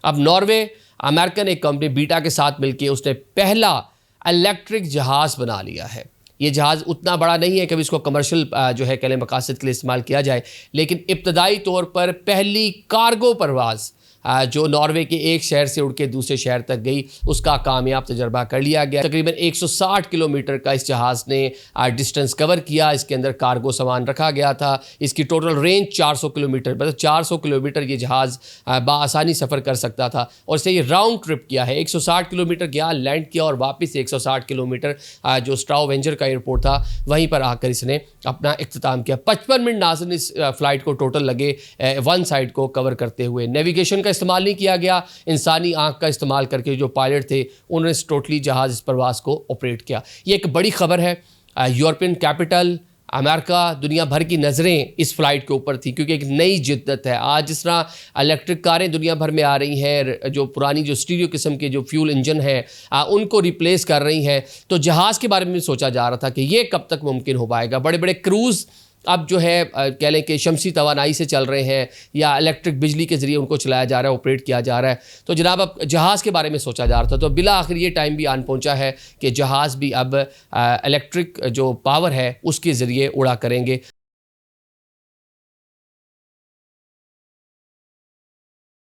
अब Norway American एक company beta के साथ मिलकर उसने पहला इलेक्ट्रिक जहाज़ बना लिया है। ये जहाज़ उतना बड़ा नहीं है कि इसको कमर्शियल जो है कले मकासद के लिए इस्तेमाल किया जाए, लेकिन इब्तदाई तौर पर पहली कार्गो परवाज़ जो नॉर्वे के एक शहर से उड़ के दूसरे शहर तक गई, उसका कामयाब तजर्बा कर लिया गया। तकरीबन 160 किलोमीटर का इस जहाज़ ने डिस्टेंस कवर किया। इसके अंदर कार्गो सामान रखा गया था। इसकी टोटल रेंज 400 किलोमीटर, मतलब 400 किलोमीटर ये जहाज़ बासानी सफ़र कर सकता था और इसे ये राउंड ट्रिप किया है। 160 किलोमीटर गया, लैंड किया और वापस 160 किलोमीटर जो स्ट्रावेंजर का एयरपोर्ट था वहीं पर आकर इसने अपना इख्तिताम किया। 55 मिनट नाज़रीन इस फ़्लाइट को टोटल लगे वन साइड को कवर करते हुए। नेविगेशन का इस्तेमाल नहीं किया गया, इंसानी आंख का इस्तेमाल करके जो पायलट थे उन्होंने टोटली जहाज़ इस प्रवास को ऑपरेट किया। ये एक बड़ी खबर है। यूरोपियन कैपिटल, अमेरिका, दुनिया भर की नज़रें इस फ्लाइट के ऊपर थी क्योंकि एक नई जिद्दत है। आज जिस तरह इलेक्ट्रिक कारें दुनिया भर में आ रही हैं, जो पुरानी जो स्टीरियो किस्म के जो फ्यूल इंजन है उनको रिप्लेस कर रही हैं, तो जहाज़ के बारे में सोचा जा रहा था कि ये कब तक मुमकिन हो पाएगा। बड़े बड़े क्रूज़ अब जो है कह लें कि शमसी तवानाई से चल रहे हैं या इलेक्ट्रिक बिजली के ज़रिए उनको चलाया जा रहा है, ऑपरेट किया जा रहा है। तो जनाब अब जहाज़ के बारे में सोचा जा रहा था, तो बिला आखिर ये टाइम भी आन पहुंचा है कि जहाज़ भी अब इलेक्ट्रिक जो पावर है उसके ज़रिए उड़ा करेंगे।